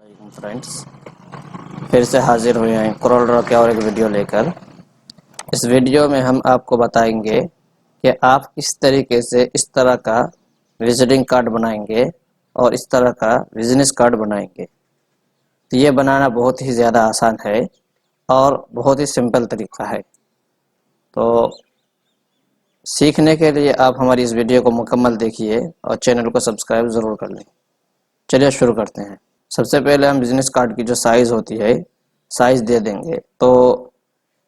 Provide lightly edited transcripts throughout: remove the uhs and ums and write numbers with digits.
Friends, फिर से हाजिर हुए हैं कोरल ड्रॉ के और एक वीडियो लेकर। इस वीडियो में हम आपको बताएंगे कि आप किस तरीके से इस तरह का विजिटिंग कार्ड बनाएंगे और इस तरह का बिजनेस कार्ड बनाएंगे। तो ये बनाना बहुत ही ज़्यादा आसान है और बहुत ही सिंपल तरीका है। तो सीखने के लिए आप हमारी इस वीडियो को मुकम्मल देखिए और चैनल को सब्सक्राइब ज़रूर कर लें। चलिए शुरू करते हैं। सबसे पहले हम बिजनेस कार्ड की जो साइज़ होती है साइज़ दे देंगे। तो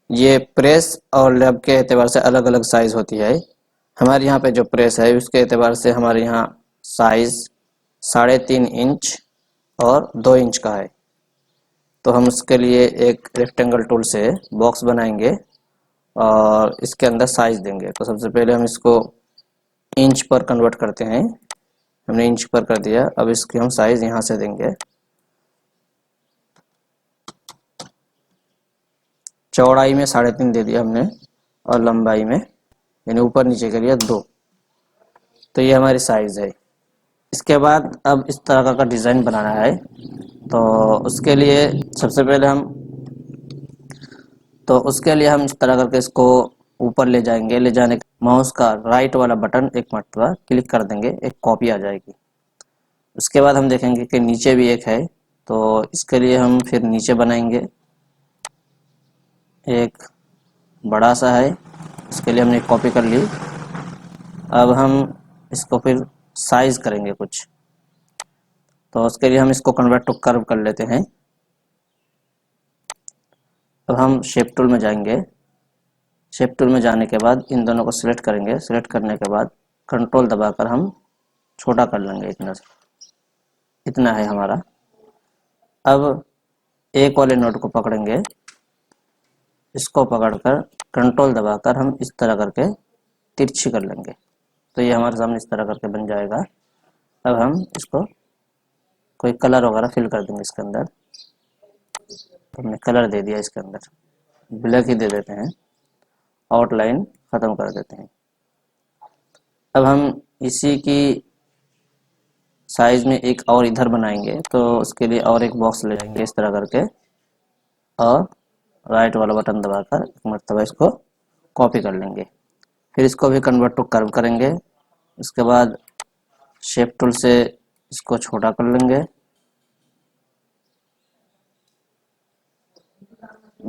ये प्रेस और लैब के एतबार से अलग अलग साइज़ होती है। हमारे यहाँ पे जो प्रेस है उसके एतबार से हमारे यहाँ साइज़ 3.5 इंच और 2 इंच का है। तो हम उसके लिए एक रेक्टेंगल टूल से बॉक्स बनाएंगे और इसके अंदर साइज़ देंगे। तो सबसे पहले हम इसको इंच पर कन्वर्ट करते हैं। हमने इंच पर कर दिया। अब इसकी हम साइज़ यहाँ से देंगे। चौड़ाई में 3.5 दे दिया हमने और लंबाई में यानी ऊपर नीचे के लिए 2। तो ये हमारी साइज़ है। इसके बाद अब इस तरह का डिज़ाइन बनाना है। तो उसके लिए सबसे पहले हम इस तरह करके इसको ऊपर ले जाएंगे। ले जाने माउस का राइट वाला बटन एक मरतबा क्लिक कर देंगे, एक कॉपी आ जाएगी। उसके बाद हम देखेंगे कि नीचे भी एक है। तो इसके लिए हम फिर नीचे बनाएंगे, एक बड़ा सा है। इसके लिए हमने एक कॉपी कर ली। अब हम इसको फिर साइज़ करेंगे कुछ। तो उसके लिए हम इसको कन्वर्ट टू कर्व कर लेते हैं। अब हम शेप टूल में जाएंगे। शेप टूल में जाने के बाद इन दोनों को सिलेक्ट करेंगे। सिलेक्ट करने के बाद कंट्रोल दबाकर हम छोटा कर लेंगे। इतना है हमारा। अब एक वाले नोट को पकड़ेंगे, इसको पकड़कर कंट्रोल दबाकर हम इस तरह करके तिरछी कर लेंगे। तो ये हमारे सामने इस तरह करके बन जाएगा। अब हम इसको कोई कलर वगैरह फिल कर देंगे इसके अंदर। तो हमने कलर दे दिया, इसके अंदर ब्लैक ही दे देते हैं, आउटलाइन ख़त्म कर देते हैं। अब हम इसी की साइज़ में एक और इधर बनाएंगे। तो उसके लिए और एक बॉक्स ले जाएंगे इस तरह करके और राइट वाला बटन दबाकर एक मरतबा इसको कॉपी कर लेंगे। फिर इसको भी कन्वर्ट टू कर्व करेंगे। उसके बाद शेप टूल से इसको छोटा कर लेंगे।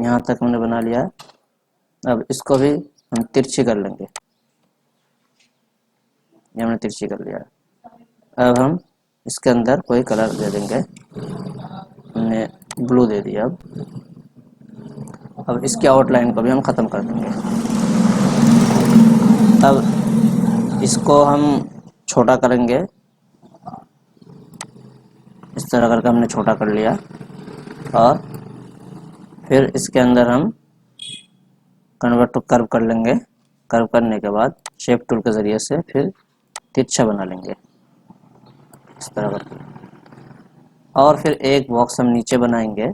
यहाँ तक हमने बना लिया। अब इसको भी हम तिरछी कर लेंगे। ये हमने तिरछी कर लिया। अब हम इसके अंदर कोई कलर दे देंगे। हमने ब्लू दे दिया। अब इसके आउटलाइन को भी हम ख़त्म कर देंगे। अब इसको हम छोटा करेंगे। इस तरह करके हमने छोटा कर लिया और फिर इसके अंदर हम कन्वर्ट टू कर्व कर लेंगे। कर्व करने के बाद शेप टूल के ज़रिए से फिर तिरछा बना लेंगे इस तरह करके। और फिर एक बॉक्स हम नीचे बनाएंगे।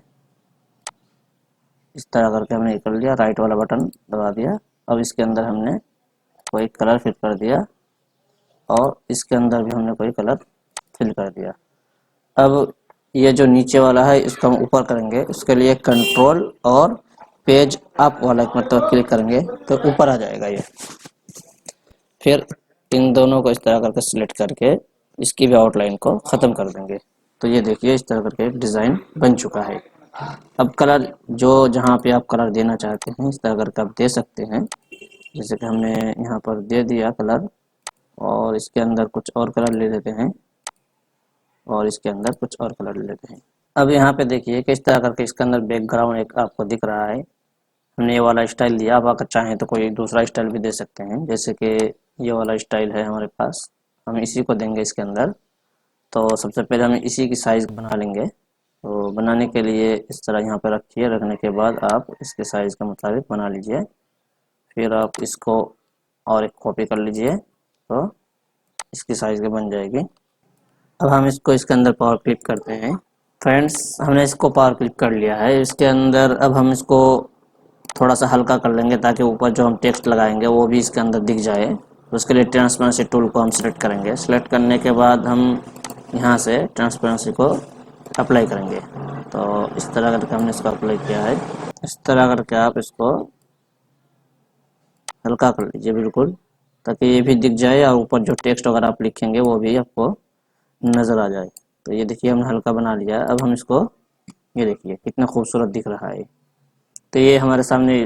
इस तरह करके हमने ये कर लिया, राइट वाला बटन दबा दिया। अब इसके अंदर हमने कोई कलर फिल कर दिया और इसके अंदर भी हमने कोई कलर फिल कर दिया। अब ये जो नीचे वाला है इसको हम ऊपर करेंगे। उसके लिए कंट्रोल और पेज अप वाला एक मतलब क्लिक करेंगे तो ऊपर आ जाएगा ये। फिर इन दोनों को इस तरह करके सिलेक्ट करके इसकी भी आउटलाइन को ख़त्म कर देंगे। तो ये देखिए इस तरह करके डिज़ाइन बन चुका है। अब कलर जो जहाँ पे आप कलर देना चाहते हैं इस तरह करके आप दे सकते हैं। जैसे कि हमने यहाँ पर दे दिया कलर और इसके अंदर कुछ और कलर ले लेते हैं और इसके अंदर कुछ और कलर ले लेते हैं। अब यहाँ पे देखिए कि इस तरह करके इसके अंदर बैकग्राउंड एक आपको दिख रहा है। हमने ये वाला स्टाइल दिया। आप अगर चाहें तो कोई दूसरा स्टाइल भी दे सकते हैं। जैसे कि ये वाला स्टाइल है हमारे पास, हम इसी को देंगे इसके अंदर। तो सबसे पहले हम इसी की साइज़ बना लेंगे। तो बनाने के लिए इस तरह यहाँ पर रखिए। रखने के बाद आप इसके साइज़ के मुताबिक बना लीजिए। फिर आप इसको और एक कॉपी कर लीजिए तो इसकी साइज़ के बन जाएगी। अब हम इसको इसके अंदर पावर क्लिक करते हैं। फ्रेंड्स, हमने इसको पावर क्लिक कर लिया है। इसके अंदर अब हम इसको थोड़ा सा हल्का कर लेंगे ताकि ऊपर जो हम टेक्स्ट लगाएंगे वो भी इसके अंदर दिख जाए। तो उसके लिए ट्रांसपेरेंसी टूल को हम सेलेक्ट करेंगे। सेलेक्ट करने के बाद हम यहाँ से ट्रांसपेरेंसी को अप्लाई करेंगे। तो इस तरह करके हमने इसको अप्लाई किया है। इस तरह करके आप इसको हल्का कर लीजिए बिल्कुल, ताकि ये भी दिख जाए और ऊपर जो टेक्स्ट वगैरह आप लिखेंगे वो भी आपको नज़र आ जाए। तो ये देखिए हमने हल्का बना लिया है। अब हम इसको, ये देखिए कितना खूबसूरत दिख रहा है। तो ये हमारे सामने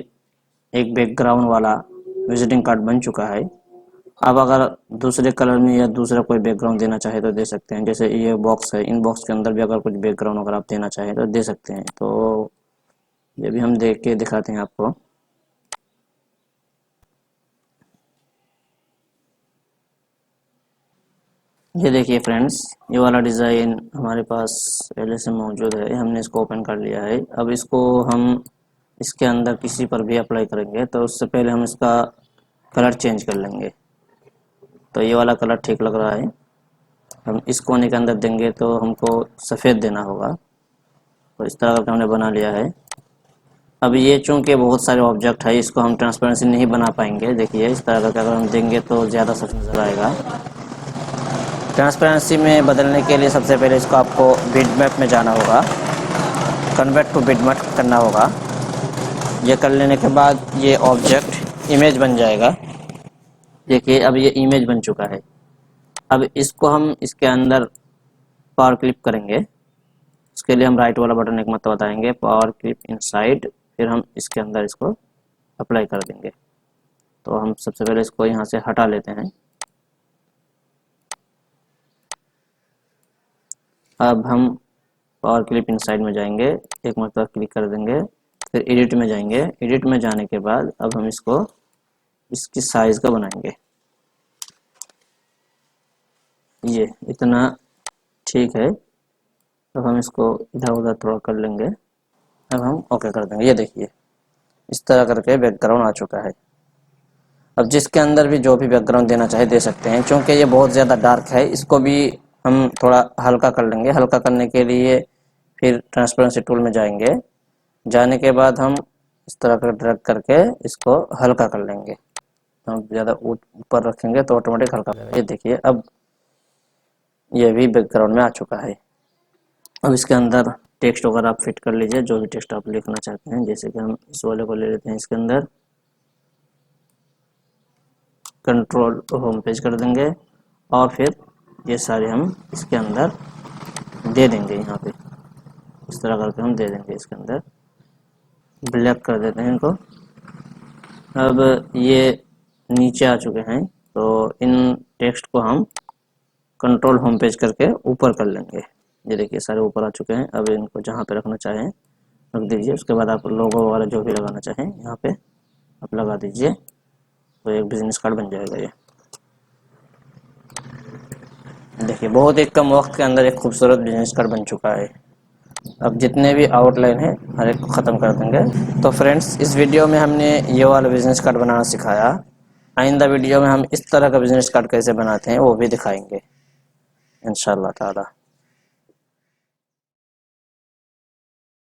एक बैकग्राउंड वाला विजिटिंग कार्ड बन चुका है। अब अगर दूसरे कलर में या दूसरा कोई बैकग्राउंड देना चाहे तो दे सकते हैं। जैसे ये बॉक्स है, इन बॉक्स के अंदर भी अगर कुछ बैकग्राउंड अगर आप देना चाहें तो दे सकते हैं। तो ये भी हम देख के दिखाते हैं आपको। ये देखिए फ्रेंड्स, ये वाला डिज़ाइन हमारे पास पहले से मौजूद है, हमने इसको ओपन कर लिया है। अब इसको हम इसके अंदर किसी पर भी अप्लाई करेंगे तो उससे पहले हम इसका कलर चेंज कर लेंगे। तो ये वाला कलर ठीक लग रहा है। हम इस कोने के अंदर देंगे तो हमको सफ़ेद देना होगा। तो इस तरह करके हमने बना लिया है। अब ये चूंकि बहुत सारे ऑब्जेक्ट है, इसको हम ट्रांसपेरेंसी नहीं बना पाएंगे। देखिए इस तरह करके अगर हम देंगे तो ज़्यादा सच नज़र आएगा। ट्रांसपेरेंसी में बदलने के लिए सबसे पहले इसको आपको बिटमैप में जाना होगा, कन्वर्ट टू बिटमैप करना होगा। ये कर लेने के बाद ये ऑब्जेक्ट इमेज बन जाएगा। देखिए अब ये इमेज बन चुका है। अब इसको हम इसके अंदर पावर क्लिप करेंगे। इसके लिए हम राइट वाला बटन एक मत बताएंगे, पावर क्लिप इनसाइड, फिर हम इसके अंदर इसको अप्लाई कर देंगे। तो हम सबसे पहले इसको यहाँ से हटा लेते हैं। अब हम पावर क्लिप इनसाइड में जाएंगे, एक मरतबा क्लिक कर देंगे, फिर एडिट में जाएंगे। एडिट में जाने के बाद अब हम इसको इसकी साइज का बनाएंगे। ये इतना ठीक है। अब हम इसको इधर उधर थोड़ा कर लेंगे। अब हम ओके कर देंगे। ये देखिए इस तरह करके बैकग्राउंड आ चुका है। अब जिसके अंदर भी जो भी बैकग्राउंड देना चाहे दे सकते हैं। क्योंकि ये बहुत ज़्यादा डार्क है, इसको भी हम थोड़ा हल्का कर लेंगे। हल्का करने के लिए फिर ट्रांसपेरेंसी टूल में जाएंगे। जाने के बाद हम इस तरह का ड्रैग करके इसको हल्का कर लेंगे। हम ज़्यादा ऊपर रखेंगे तो ऑटोमेटिक हल्का हो जाएगा। ये देखिए अब ये भी बैकग्राउंड में आ चुका है। अब इसके अंदर टेक्स्ट वगैरह आप फिट कर लीजिए, जो भी टेक्स्ट आप लिखना चाहते हैं। जैसे कि हम इस वाले को ले लेते हैं, इसके अंदर कंट्रोल होम पेज कर देंगे और फिर ये सारे हम इसके अंदर दे देंगे। यहाँ पे इस तरह करके हम दे देंगे। इसके अंदर ब्लैक कर देते हैं इनको। अब ये नीचे आ चुके हैं, तो इन टेक्स्ट को हम कंट्रोल होम पेज करके ऊपर कर लेंगे। ये देखिए सारे ऊपर आ चुके हैं। अब इनको जहाँ पे रखना चाहें रख दीजिए। उसके बाद आप लोगो वाला जो भी लगाना चाहें यहाँ पे आप लगा दीजिए। तो एक बिजनेस कार्ड बन जाएगा। ये देखिए बहुत ही कम वक्त के अंदर एक खूबसूरत बिजनेस कार्ड बन चुका है। अब जितने भी आउटलाइन है हर एक को ख़त्म कर देंगे। तो फ्रेंड्स इस वीडियो में हमने ये वाला बिजनेस कार्ड बनाना सिखाया। आइंदा वीडियो में हम इस तरह का बिजनेस कार्ड कैसे बनाते हैं वो भी दिखाएंगे इंशाल्लाह ताला।